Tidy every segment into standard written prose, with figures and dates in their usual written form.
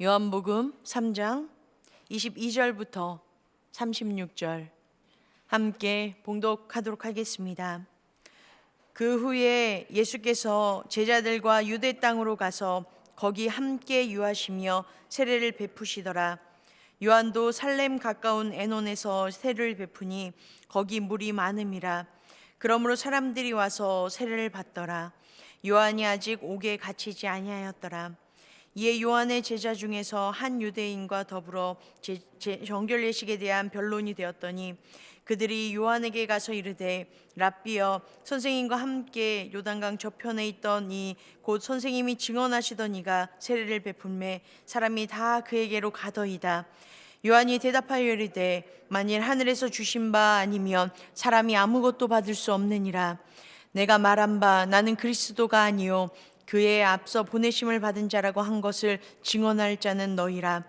요한복음 3장 22절부터 36절 함께 봉독하도록 하겠습니다. 그 후에 예수께서 제자들과 유대 땅으로 가서 거기 함께 유하시며 세례를 베푸시더라. 요한도 살렘 가까운 에논에서 세례를 베푸니 거기 물이 많음이라. 그러므로 사람들이 와서 세례를 받더라. 요한이 아직 옥에 갇히지 아니하였더라. 이에 요한의 제자 중에서 한 유대인과 더불어 정결 예식에 대한 변론이 되었더니 그들이 요한에게 가서 이르되 랍비여, 선생님과 함께 요단강 저편에 있던 이 곧 선생님이 증언하시던 이가 세례를 베풀매 사람이 다 그에게로 가더이다. 요한이 대답하여 이르되 만일 하늘에서 주신 바 아니면 사람이 아무것도 받을 수 없느니라. 내가 말한 바 나는 그리스도가 아니요 그에 앞서 보내심을 받은 자라고 한 것을 증언할 자는 너희라.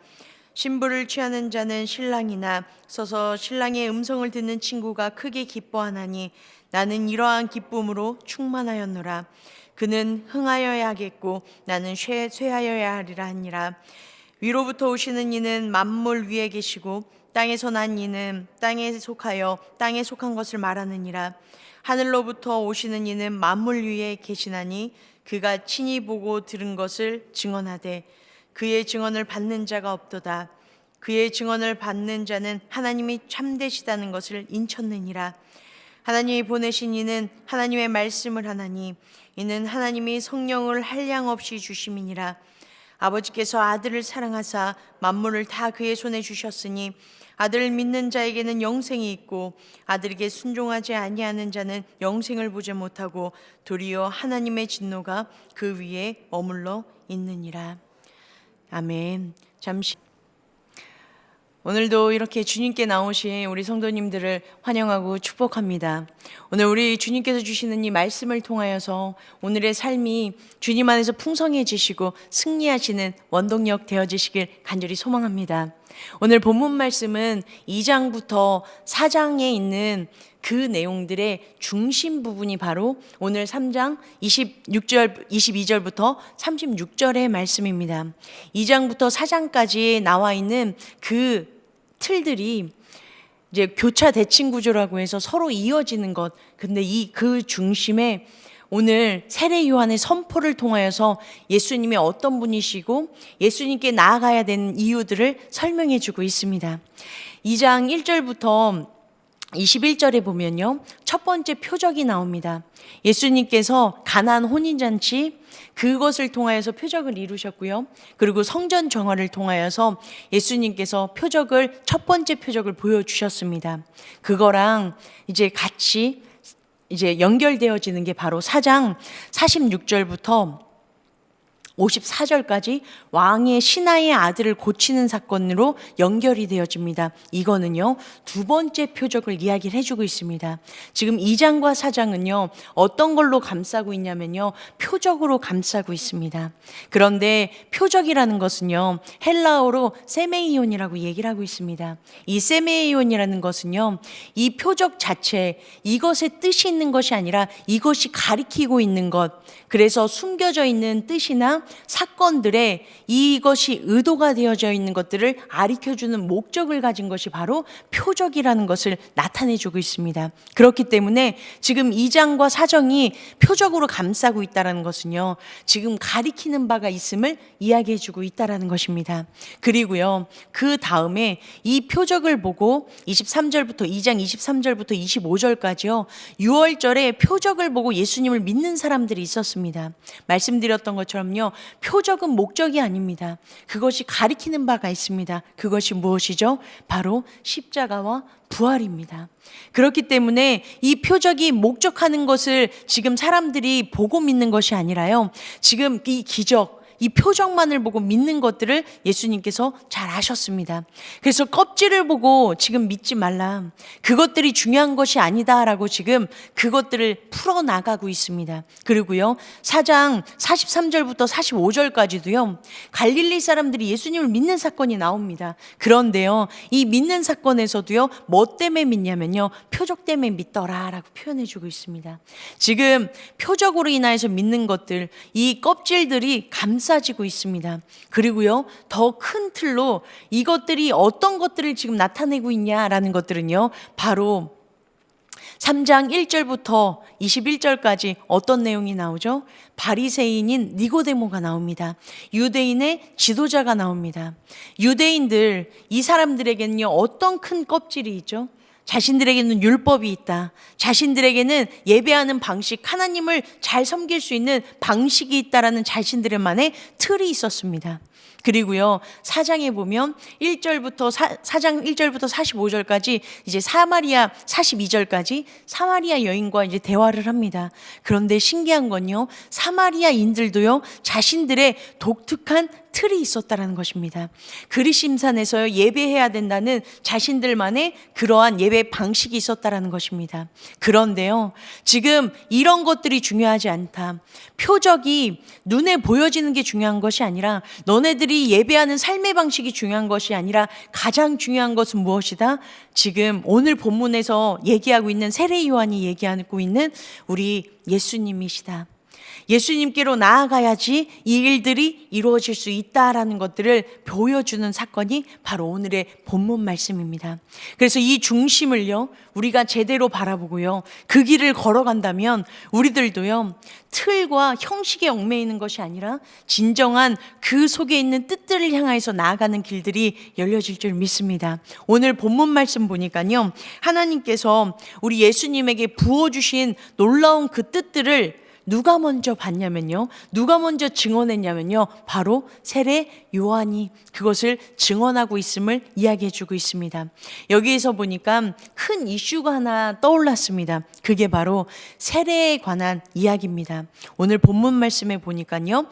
신부를 취하는 자는 신랑이나 서서 신랑의 음성을 듣는 친구가 크게 기뻐하나니 나는 이러한 기쁨으로 충만하였노라. 그는 흥하여야 하겠고 나는 쇠하여야 하리라 하니라. 위로부터 오시는 이는 만물 위에 계시고 땅에서 난 이는 땅에 속하여 땅에 속한 것을 말하느니라. 하늘로부터 오시는 이는 만물 위에 계시나니 그가 친히 보고 들은 것을 증언하되 그의 증언을 받는 자가 없도다. 그의 증언을 받는 자는 하나님이 참되시다는 것을 인쳤느니라. 하나님이 보내신 이는 하나님의 말씀을 하나니 이는 하나님이 성령을 한량 없이 주심이니라. 아버지께서 아들을 사랑하사 만물을 다 그의 손에 주셨으니 아들을 믿는 자에게는 영생이 있고 아들에게 순종하지 아니하는 자는 영생을 보지 못하고 도리어 하나님의 진노가 그 위에 머물러 있느니라. 아멘. 잠시 오늘도 이렇게 주님께 나오신 우리 성도님들을 환영하고 축복합니다. 오늘 우리 주님께서 주시는 이 말씀을 통하여서 오늘의 삶이 주님 안에서 풍성해지시고 승리하시는 원동력 되어지시길 간절히 소망합니다. 오늘 본문 말씀은 2장부터 4장에 있는 그 내용들의 중심 부분이 바로 오늘 3장 22절부터 36절의 말씀입니다. 2장부터 4장까지 나와 있는 그 틀들이 이제 교차 대칭 구조라고 해서 서로 이어지는 것. 근데 그 중심에 오늘 세례 요한의 선포를 통하여서 예수님이 어떤 분이시고 예수님께 나아가야 되는 이유들을 설명해 주고 있습니다. 2장 1절부터 21절에 보면요, 첫 번째 표적이 나옵니다. 예수님께서 가나안 혼인잔치 그것을 통하여서 표적을 이루셨고요. 그리고 성전 정화를 통하여서 예수님께서 첫 번째 표적을 보여주셨습니다. 그거랑 이제 같이 연결되어지는 게 바로 4장 46절부터 54절까지 왕의 신하의 아들을 고치는 사건으로 연결이 되어집니다. 이거는요, 두 번째 표적을 이야기를 해주고 있습니다. 지금 2장과 4장은요, 어떤 걸로 감싸고 있냐면요, 표적으로 감싸고 있습니다. 그런데 표적이라는 것은요, 헬라어로 세메이온이라고 얘기를 하고 있습니다. 이 세메이온이라는 것은요, 이 표적 자체, 이것의 뜻이 있는 것이 아니라 이것이 가리키고 있는 것, 그래서 숨겨져 있는 뜻이나 사건들에 이것이 의도가 되어져 있는 것들을 가리켜주는 목적을 가진 것이 바로 표적이라는 것을 나타내주고 있습니다. 그렇기 때문에 지금 2장과 4장이 표적으로 감싸고 있다는 것은요, 지금 가리키는 바가 있음을 이야기해주고 있다는 것입니다. 그리고요, 그 다음에 이 표적을 보고 2장 23절부터 25절까지요, 6월절에 표적을 보고 예수님을 믿는 사람들이 있었습니다. 말씀드렸던 것처럼요, 표적은 목적이 아닙니다. 그것이 가리키는 바가 있습니다. 그것이 무엇이죠? 바로 십자가와 부활입니다. 그렇기 때문에 이 표적이 목적하는 것을 지금 사람들이 보고 믿는 것이 아니라요, 지금 이 기적, 이 표적만을 보고 믿는 것들을 예수님께서 잘 아셨습니다. 그래서 껍질을 보고 지금 믿지 말라, 그것들이 중요한 것이 아니다라고 지금 그것들을 풀어나가고 있습니다. 그리고요, 4장 43절부터 45절까지도요, 갈릴리 사람들이 예수님을 믿는 사건이 나옵니다. 그런데요, 이 믿는 사건에서도요, 뭐 때문에 믿냐면요, 표적 때문에 믿더라라고 표현해주고 있습니다. 지금 표적으로 인하여서 믿는 것들, 이 껍질들이 감싸 감싸지고 있습니다. 그리고요, 더 큰 틀로 이것들이 어떤 것들을 지금 나타내고 있냐라는 것들은요, 바로 3장 1절부터 21절까지 어떤 내용이 나오죠? 바리새인인 니고데모가 나옵니다. 유대인의 지도자가 나옵니다. 유대인들, 이 사람들에게는요, 어떤 큰 껍질이 있죠? 자신들에게는 율법이 있다. 자신들에게는 예배하는 방식, 하나님을 잘 섬길 수 있는 방식이 있다라는 자신들만의 틀이 있었습니다. 그리고요, 4장에 보면 4장 1절부터 45절까지 이제 사마리아 42절까지 사마리아 여인과 이제 대화를 합니다. 그런데 신기한 건요, 사마리아인들도요, 자신들의 독특한 틀이 있었다라는 것입니다. 그리심산에서 예배해야 된다는 자신들만의 그러한 예배 방식이 있었다라는 것입니다. 그런데요, 지금 이런 것들이 중요하지 않다. 표적이 눈에 보여지는 게 중요한 것이 아니라, 너네들이 예배하는 삶의 방식이 중요한 것이 아니라, 가장 중요한 것은 무엇이다? 지금 오늘 본문에서 얘기하고 있는 세례 요한이 얘기하고 있는 우리 예수님이시다. 예수님께로 나아가야지 이 일들이 이루어질 수 있다라는 것들을 보여주는 사건이 바로 오늘의 본문 말씀입니다. 그래서 이 중심을요, 우리가 제대로 바라보고요, 그 길을 걸어간다면 우리들도요, 틀과 형식에 얽매이는 것이 아니라 진정한 그 속에 있는 뜻들을 향해서 나아가는 길들이 열려질 줄 믿습니다. 오늘 본문 말씀 보니까요, 하나님께서 우리 예수님에게 부어주신 놀라운 그 뜻들을 누가 먼저 봤냐면요, 누가 먼저 증언했냐면요, 바로 세례 요한이 그것을 증언하고 있음을 이야기해 주고 있습니다. 여기에서 보니까 큰 이슈가 하나 떠올랐습니다. 그게 바로 세례에 관한 이야기입니다. 오늘 본문 말씀에 보니까요,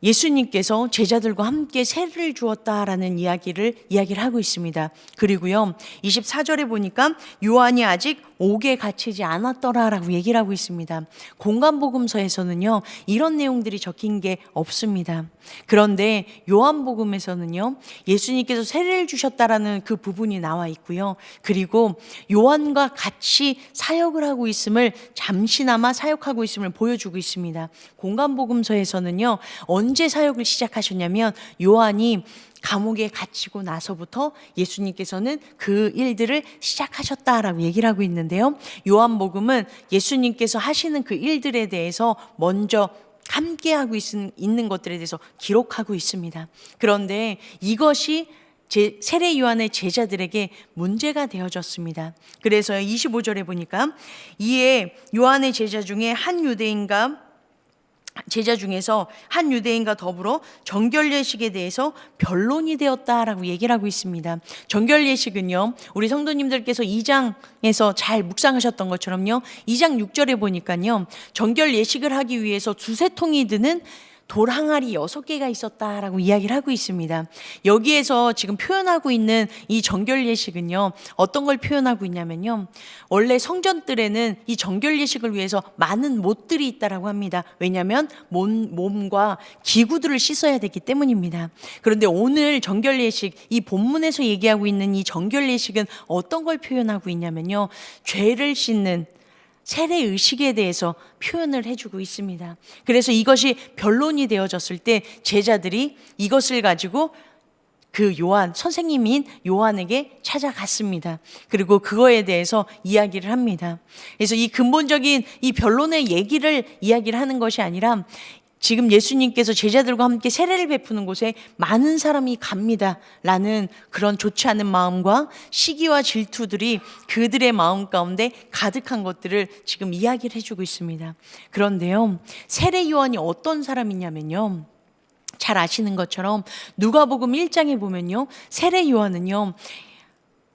예수님께서 제자들과 함께 세례를 주었다라는 이야기를 하고 있습니다. 그리고요, 24절에 보니까 요한이 아직 옥에 갇히지 않았더라라고 얘기를 하고 있습니다. 공간복음서에서는요, 이런 내용들이 적힌 게 없습니다. 그런데 요한복음에서는요, 예수님께서 세례를 주셨다라는 그 부분이 나와 있고요, 그리고 요한과 같이 사역을 하고 있음을, 잠시나마 사역하고 있음을 보여주고 있습니다. 공간복음서에서는요, 언제 사역을 시작하셨냐면 요한이 감옥에 갇히고 나서부터 예수님께서는 그 일들을 시작하셨다라고 얘기를 하고 있는데요, 요한복음은 예수님께서 하시는 그 일들에 대해서 먼저 함께하고 있는 것들에 대해서 기록하고 있습니다. 그런데 이것이 세례 요한의 제자들에게 문제가 되어졌습니다. 그래서 25절에 보니까 이에 요한의 제자 중에서 한 유대인과 더불어 정결 예식에 대해서 변론이 되었다라고 얘기를 하고 있습니다. 정결 예식은요, 우리 성도님들께서 2장에서 잘 묵상하셨던 것처럼요, 2장 6절에 보니까요, 정결 예식을 하기 위해서 두세 통이 드는 돌 항아리 6개가 있었다라고 이야기를 하고 있습니다. 여기에서 지금 표현하고 있는 이 정결 예식은요, 어떤 걸 표현하고 있냐면요, 원래 성전들에는 이 정결 예식을 위해서 많은 못들이 있다라고 합니다. 왜냐하면 몸과 기구들을 씻어야 되기 때문입니다. 그런데 오늘 정결 예식, 이 본문에서 얘기하고 있는 이 정결 예식은 어떤 걸 표현하고 있냐면요, 죄를 씻는 세례 의식에 대해서 표현을 해주고 있습니다. 그래서 이것이 변론이 되어졌을 때 제자들이 이것을 가지고 그 선생님인 요한에게 찾아갔습니다. 그리고 그거에 대해서 이야기를 합니다. 그래서 이 근본적인 이 변론의 얘기를 이야기를 하는 것이 아니라, 지금 예수님께서 제자들과 함께 세례를 베푸는 곳에 많은 사람이 갑니다 라는 그런 좋지 않은 마음과 시기와 질투들이 그들의 마음 가운데 가득한 것들을 지금 이야기를 해주고 있습니다. 그런데요, 세례 요한이 어떤 사람이냐면요, 잘 아시는 것처럼 누가복음 1장에 보면요, 세례 요한은요,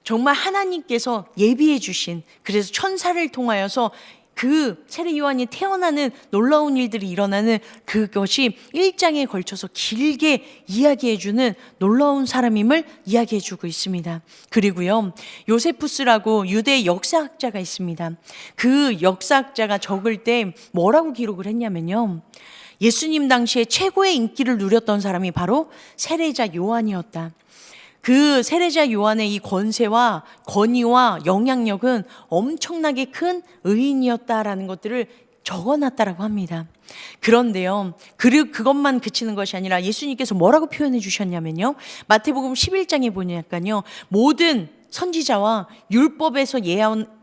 정말 하나님께서 예비해 주신, 그래서 천사를 통하여서 그 세례 요한이 태어나는 놀라운 일들이 일어나는 그것이 1장에 걸쳐서 길게 이야기해주는 놀라운 사람임을 이야기해주고 있습니다. 그리고요, 요세푸스라고 유대 역사학자가 있습니다. 그 역사학자가 적을 때 뭐라고 기록을 했냐면요, 예수님 당시에 최고의 인기를 누렸던 사람이 바로 세례자 요한이었다. 그 세례자 요한의 이 권세와 권위와 영향력은 엄청나게 큰 의인이었다라는 것들을 적어놨다라고 합니다. 그런데요, 그것만 그치는 것이 아니라 예수님께서 뭐라고 표현해 주셨냐면요, 마태복음 11장에 보니까요, 모든 선지자와 율법에서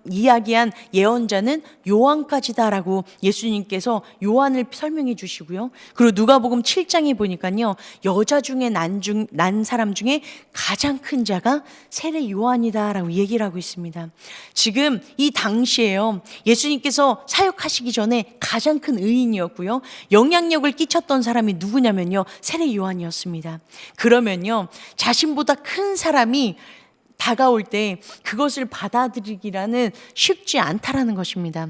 이야기한 예언자는 요한까지다라고 예수님께서 요한을 설명해 주시고요. 그리고 누가복음 7장에 보니까요, 여자 중에 난 사람 중에 가장 큰 자가 세례 요한이다라고 얘기를 하고 있습니다. 지금 이 당시에요, 예수님께서 사역하시기 전에 가장 큰 의인이었고요, 영향력을 끼쳤던 사람이 누구냐면요, 세례 요한이었습니다. 그러면요, 자신보다 큰 사람이 다가올 때 그것을 받아들이기라는 쉽지 않다라는 것입니다.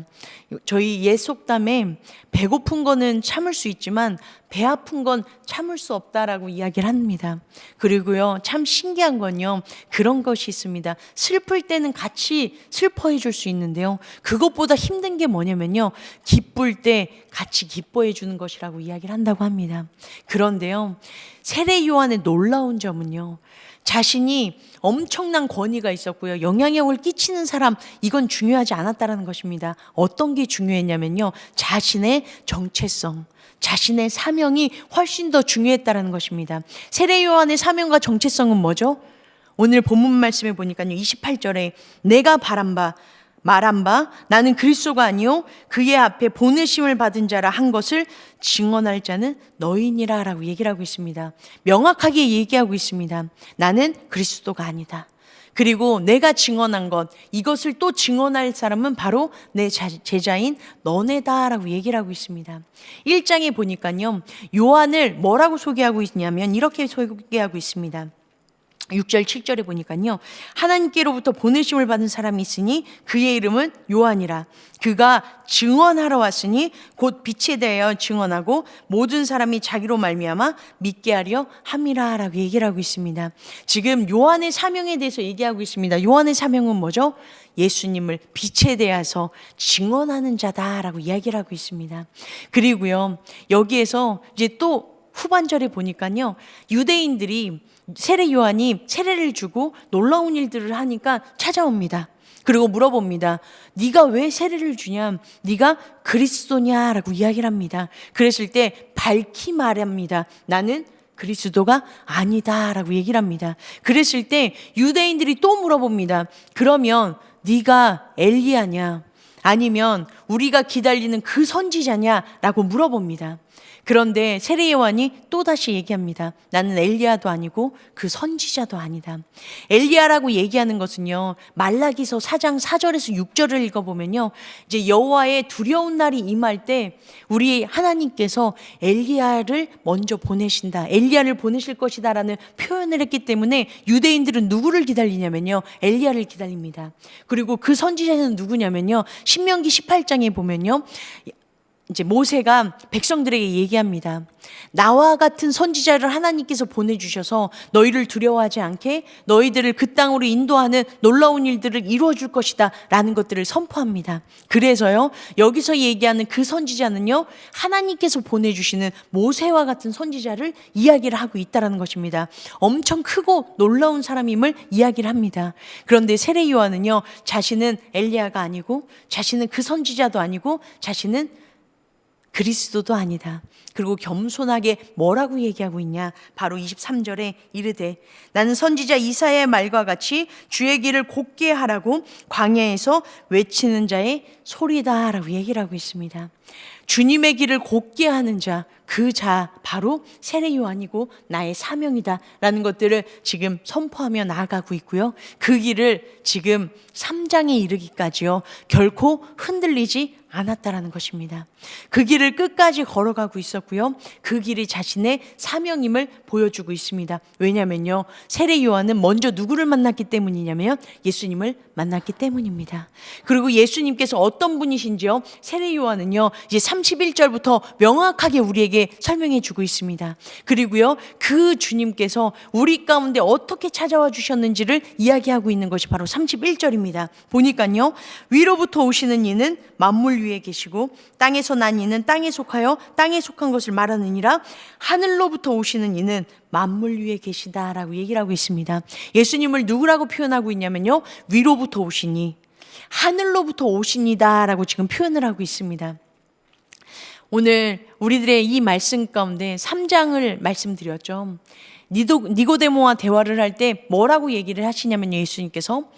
저희 옛 속담에 배고픈 거는 참을 수 있지만 배 아픈 건 참을 수 없다라고 이야기를 합니다. 그리고요, 참 신기한 건요, 그런 것이 있습니다. 슬플 때는 같이 슬퍼해 줄 수 있는데요, 그것보다 힘든 게 뭐냐면요, 기쁠 때 같이 기뻐해 주는 것이라고 이야기를 한다고 합니다. 그런데요, 세례 요한의 놀라운 점은요, 자신이 엄청난 권위가 있었고요, 영향력을 끼치는 사람, 이건 중요하지 않았다라는 것입니다. 어떤 게 중요했냐면요, 자신의 정체성, 자신의 사명이 훨씬 더 중요했다라는 것입니다. 세례 요한의 사명과 정체성은 뭐죠? 오늘 본문 말씀에 보니까요, 28절에 내가 말한 바 나는 그리스도가 아니요 그의 앞에 보내심을 받은 자라 한 것을 증언할 자는 너희니라 라고 얘기를 하고 있습니다. 명확하게 얘기하고 있습니다. 나는 그리스도가 아니다. 그리고 내가 증언한 것, 이것을 또 증언할 사람은 바로 내 제자인 너네다라고 얘기를 하고 있습니다. 1장에 보니까요, 요한을 뭐라고 소개하고 있냐면 이렇게 소개하고 있습니다. 6절 7절에 보니까요, 하나님께로부터 보내심을 받은 사람이 있으니 그의 이름은 요한이라. 그가 증언하러 왔으니 곧 빛에 대하여 증언하고 모든 사람이 자기로 말미암아 믿게 하려 함이라 라고 얘기를 하고 있습니다. 지금 요한의 사명에 대해서 얘기하고 있습니다. 요한의 사명은 뭐죠? 예수님을 빛에 대해서 증언하는 자다라고 이야기를 하고 있습니다. 그리고요, 여기에서 이제 또 후반절에 보니까요, 유대인들이 세례 요한이 세례를 주고 놀라운 일들을 하니까 찾아옵니다. 그리고 물어봅니다. 네가 왜 세례를 주냐? 네가 그리스도냐라고 이야기를 합니다. 그랬을 때 밝히 말합니다. 나는 그리스도가 아니다라고 얘기를 합니다. 그랬을 때 유대인들이 또 물어봅니다. 그러면 네가 엘리야냐? 아니면 우리가 기다리는 그 선지자냐라고 물어봅니다. 그런데 세례 요한이 또다시 얘기합니다. 나는 엘리야도 아니고 그 선지자도 아니다. 엘리야라고 얘기하는 것은요, 말라기서 4장 4절에서 6절을 읽어보면요, 이제 여호와의 두려운 날이 임할 때 우리 하나님께서 엘리야를 먼저 보내신다, 엘리야를 보내실 것이다 라는 표현을 했기 때문에 유대인들은 누구를 기다리냐면요, 엘리야를 기다립니다. 그리고 그 선지자는 누구냐면요, 신명기 18장에 보면요, 이제 모세가 백성들에게 얘기합니다. 나와 같은 선지자를 하나님께서 보내주셔서 너희를 두려워하지 않게 너희들을 그 땅으로 인도하는 놀라운 일들을 이루어 줄 것이다 라는 것들을 선포합니다. 그래서요, 여기서 얘기하는 그 선지자는요, 하나님께서 보내주시는 모세와 같은 선지자를 이야기를 하고 있다는 것입니다. 엄청 크고 놀라운 사람임을 이야기를 합니다. 그런데 세례 요한은요, 자신은 엘리야가 아니고 자신은 그 선지자도 아니고 자신은 그리스도도 아니다. 그리고 겸손하게 뭐라고 얘기하고 있냐? 바로 23절에 이르되 나는 선지자 이사야의 말과 같이 주의 길을 곧게 하라고 광야에서 외치는 자의 소리다 라고 얘기를 하고 있습니다. 주님의 길을 곧게 하는 자, 그 자 바로 세례 요한이고 나의 사명이다 라는 것들을 지금 선포하며 나아가고 있고요, 그 길을 지금 3장에 이르기까지요 결코 흔들리지 않았다라는 것입니다. 그 길을 끝까지 걸어가고 있었고요, 그 길이 자신의 사명임을 보여주고 있습니다. 왜냐면요, 세례 요한은 먼저 누구를 만났기 때문이냐면 예수님을 만났기 때문입니다. 그리고 예수님께서 어떤 분이신지요, 세례 요한은요 이제 31절부터 명확하게 우리에게 설명해 주고 있습니다. 그리고요, 그 주님께서 우리 가운데 어떻게 찾아와 주셨는지를 이야기하고 있는 것이 바로 31절입니다. 보니까요, 위로부터 오시는 이는 만물 위에 계시고 땅에서 난 이는 땅에 속하여 땅에 속한 것을 말하느니라. 하늘로부터 오시는 이는 만물 위에 계시다라고 얘기를 하고 있습니다. 예수님을 누구라고 표현하고 있냐면요, 위로부터 오시니, 하늘로부터 오시니다라고 지금 표현을 하고 있습니다. 오늘 우리들의 이 말씀 가운데 3장을 말씀드렸죠. 니고데모와 대화를 할 때 뭐라고 얘기를 하시냐면 예수님께서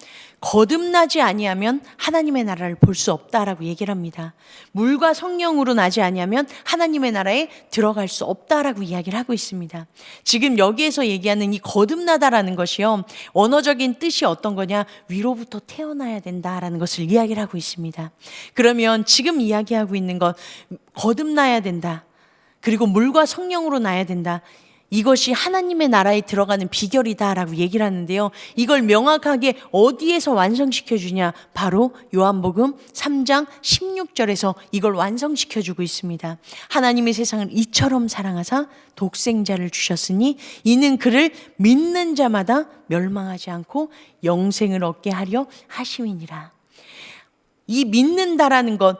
거듭나지 아니하면 하나님의 나라를 볼 수 없다라고 얘기를 합니다. 물과 성령으로 나지 아니하면 하나님의 나라에 들어갈 수 없다라고 이야기를 하고 있습니다. 지금 여기에서 얘기하는 이 거듭나다라는 것이요, 언어적인 뜻이 어떤 거냐, 위로부터 태어나야 된다라는 것을 이야기를 하고 있습니다. 그러면 지금 이야기하고 있는 것, 거듭나야 된다, 그리고 물과 성령으로 나야 된다, 이것이 하나님의 나라에 들어가는 비결이다라고 얘기를 하는데요. 이걸 명확하게 어디에서 완성시켜 주냐? 바로 요한복음 3장 16절에서 이걸 완성시켜 주고 있습니다. 하나님의 세상을 이처럼 사랑하사 독생자를 주셨으니 이는 그를 믿는 자마다 멸망하지 않고 영생을 얻게 하려 하심이니라. 이 믿는다라는 것,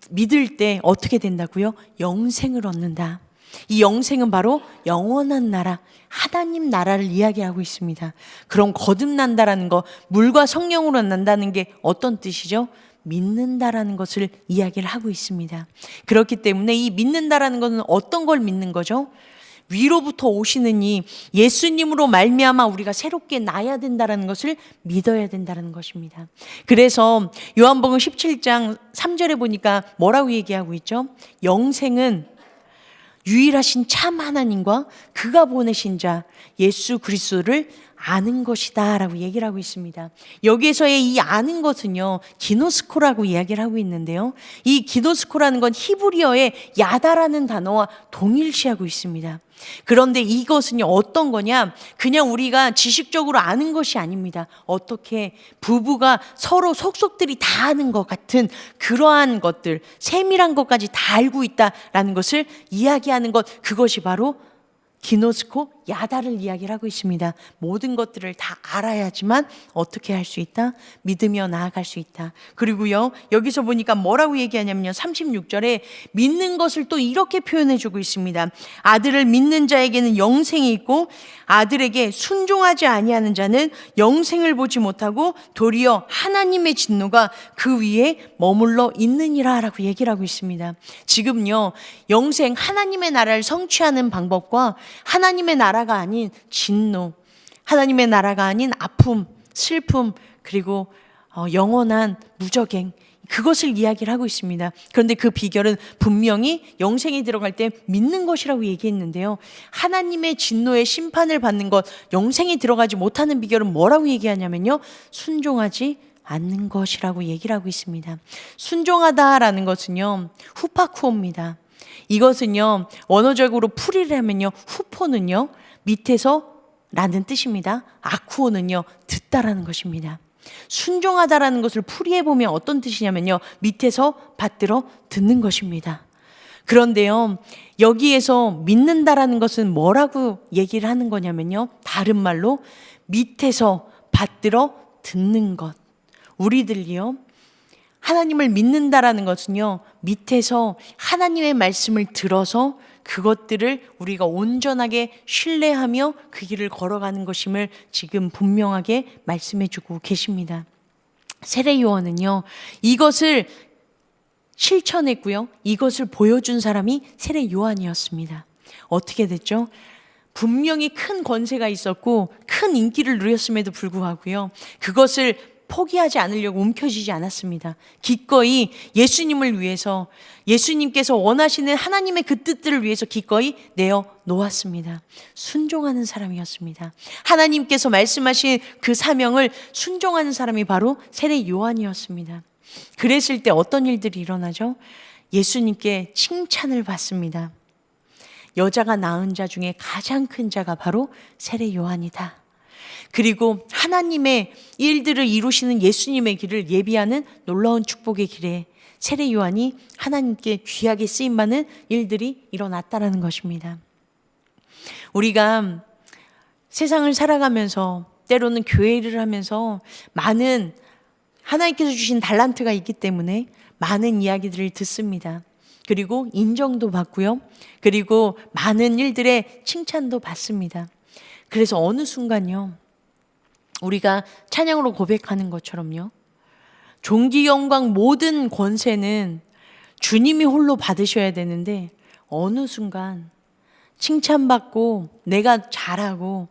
믿을 때 어떻게 된다고요? 영생을 얻는다. 이 영생은 바로 영원한 나라, 하나님 나라를 이야기하고 있습니다. 그럼 거듭난다라는 것, 물과 성령으로 난다는 게 어떤 뜻이죠? 믿는다라는 것을 이야기를 하고 있습니다. 그렇기 때문에 이 믿는다라는 것은 어떤 걸 믿는 거죠? 위로부터 오시는 이 예수님으로 말미암아 우리가 새롭게 나야 된다라는 것을 믿어야 된다는 것입니다. 그래서 요한복음 17장 3절에 보니까 뭐라고 얘기하고 있죠? 영생은 유일하신 참 하나님과 그가 보내신 자 예수 그리스도를 아는 것이다 라고 얘기를 하고 있습니다. 여기에서의 이 아는 것은요, 기노스코라고 이야기를 하고 있는데요, 이 기노스코라는 건 히브리어의 야다라는 단어와 동일시하고 있습니다. 그런데 이것은요, 어떤 거냐, 그냥 우리가 지식적으로 아는 것이 아닙니다. 어떻게 부부가 서로 속속들이 다 아는 것 같은 그러한 것들, 세밀한 것까지 다 알고 있다라는 것을 이야기하는 것, 그것이 바로 기노스코 야다를 이야기를 하고 있습니다. 모든 것들을 다 알아야지만 어떻게 할 수 있다? 믿으며 나아갈 수 있다. 그리고요, 여기서 보니까 뭐라고 얘기하냐면요, 36절에 믿는 것을 또 이렇게 표현해 주고 있습니다. 아들을 믿는 자에게는 영생이 있고 아들에게 순종하지 아니하는 자는 영생을 보지 못하고 도리어 하나님의 진노가 그 위에 머물러 있느니라 라고 얘기를 하고 있습니다. 지금요, 영생, 하나님의 나라를 성취하는 방법과 하나님의 나라가 아닌 진노, 하나님의 나라가 아닌 아픔, 슬픔, 그리고 영원한 무적행, 그것을 이야기를 하고 있습니다. 그런데 그 비결은 분명히 영생에 들어갈 때 믿는 것이라고 얘기했는데요, 하나님의 진노의 심판을 받는 것, 영생에 들어가지 못하는 비결은 뭐라고 얘기하냐면요, 순종하지 않는 것이라고 얘기를 하고 있습니다. 순종하다라는 것은요, 후파쿠오입니다. 이것은요, 원어적으로 풀이를 하면요, 후포는요 밑에서 라는 뜻입니다. 아쿠오는요 듣다라는 것입니다. 순종하다라는 것을 풀이해 보면 어떤 뜻이냐면요, 밑에서 받들어 듣는 것입니다. 그런데요, 여기에서 믿는다라는 것은 뭐라고 얘기를 하는 거냐면요, 다른 말로 밑에서 받들어 듣는 것. 우리들이요, 하나님을 믿는다라는 것은요, 밑에서 하나님의 말씀을 들어서 그것들을 우리가 온전하게 신뢰하며 그 길을 걸어가는 것임을 지금 분명하게 말씀해 주고 계십니다. 세례 요한은요, 이것을 실천했고요, 이것을 보여준 사람이 세례 요한이었습니다. 어떻게 됐죠? 분명히 큰 권세가 있었고 큰 인기를 누렸음에도 불구하고요, 그것을 포기하지 않으려고 움켜쥐지 않았습니다. 기꺼이 예수님을 위해서, 예수님께서 원하시는 하나님의 그 뜻들을 위해서 기꺼이 내어 놓았습니다. 순종하는 사람이었습니다. 하나님께서 말씀하신 그 사명을 순종하는 사람이 바로 세례 요한이었습니다. 그랬을 때 어떤 일들이 일어나죠? 예수님께 칭찬을 받습니다. 여자가 낳은 자 중에 가장 큰 자가 바로 세례 요한이다. 그리고 하나님의 일들을 이루시는 예수님의 길을 예비하는 놀라운 축복의 길에 세례 요한이 하나님께 귀하게 쓰임받는 일들이 일어났다는 것입니다. 우리가 세상을 살아가면서, 때로는 교회 일을 하면서 많은 하나님께서 주신 달란트가 있기 때문에 많은 이야기들을 듣습니다. 그리고 인정도 받고요, 그리고 많은 일들의 칭찬도 받습니다. 그래서 어느 순간요, 우리가 찬양으로 고백하는 것처럼요, 존귀 영광 모든 권세는 주님이 홀로 받으셔야 되는데 어느 순간 칭찬받고 내가 잘하고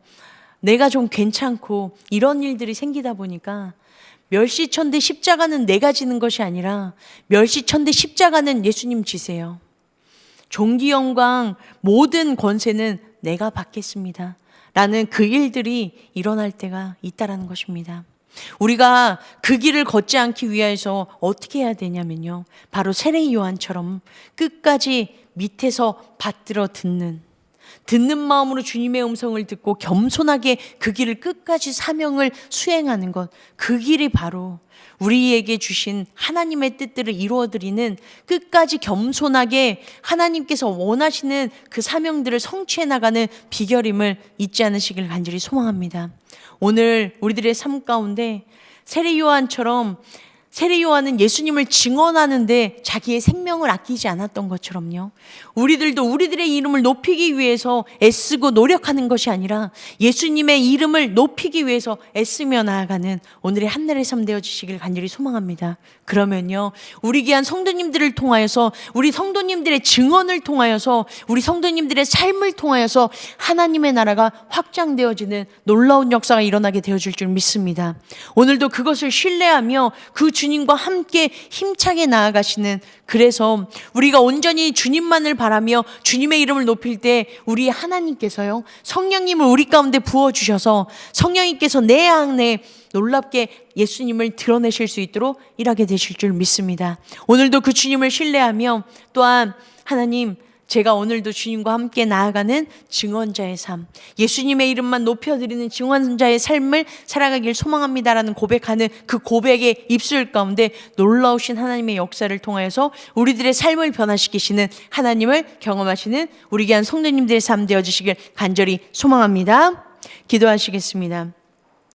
내가 좀 괜찮고 이런 일들이 생기다 보니까 멸시천대 십자가는 내가 지는 것이 아니라 멸시천대 십자가는 예수님 지세요. 존귀 영광 모든 권세는 내가 받겠습니다 라는 그 일들이 일어날 때가 있다라는 것입니다. 우리가 그 길을 걷지 않기 위해서 어떻게 해야 되냐면요, 바로 세례 요한처럼 끝까지 밑에서 받들어 듣는 마음으로 주님의 음성을 듣고 겸손하게 그 길을 끝까지 사명을 수행하는 것, 그 길이 바로 우리에게 주신 하나님의 뜻들을 이루어드리는, 끝까지 겸손하게 하나님께서 원하시는 그 사명들을 성취해 나가는 비결임을 잊지 않으시길 간절히 소망합니다. 오늘 우리들의 삶 가운데 세례 요한처럼, 세례 요한은 예수님을 증언하는데 자기의 생명을 아끼지 않았던 것처럼요, 우리들도 우리들의 이름을 높이기 위해서 애쓰고 노력하는 것이 아니라 예수님의 이름을 높이기 위해서 애쓰며 나아가는 오늘의 한날의 삶 되어지시길 간절히 소망합니다. 그러면요, 우리 귀한 성도님들을 통하여서, 우리 성도님들의 증언을 통하여서, 우리 성도님들의 삶을 통하여서 하나님의 나라가 확장되어지는 놀라운 역사가 일어나게 되어질 줄 믿습니다. 오늘도 그것을 신뢰하며 그 주님과 함께 힘차게 나아가시는, 그래서 우리가 온전히 주님만을 바라며 주님의 이름을 높일 때 우리 하나님께서요, 성령님을 우리 가운데 부어주셔서 성령님께서 내 안에 놀랍게 예수님을 드러내실 수 있도록 일하게 되실 줄 믿습니다. 오늘도 그 주님을 신뢰하며, 또한 하나님, 제가 오늘도 주님과 함께 나아가는 증언자의 삶, 예수님의 이름만 높여드리는 증언자의 삶을 살아가길 소망합니다라는 고백하는 그 고백의 입술 가운데 놀라우신 하나님의 역사를 통하여서 우리들의 삶을 변화시키시는 하나님을 경험하시는 우리 귀한 성도님들의 삶 되어주시길 간절히 소망합니다. 기도하시겠습니다.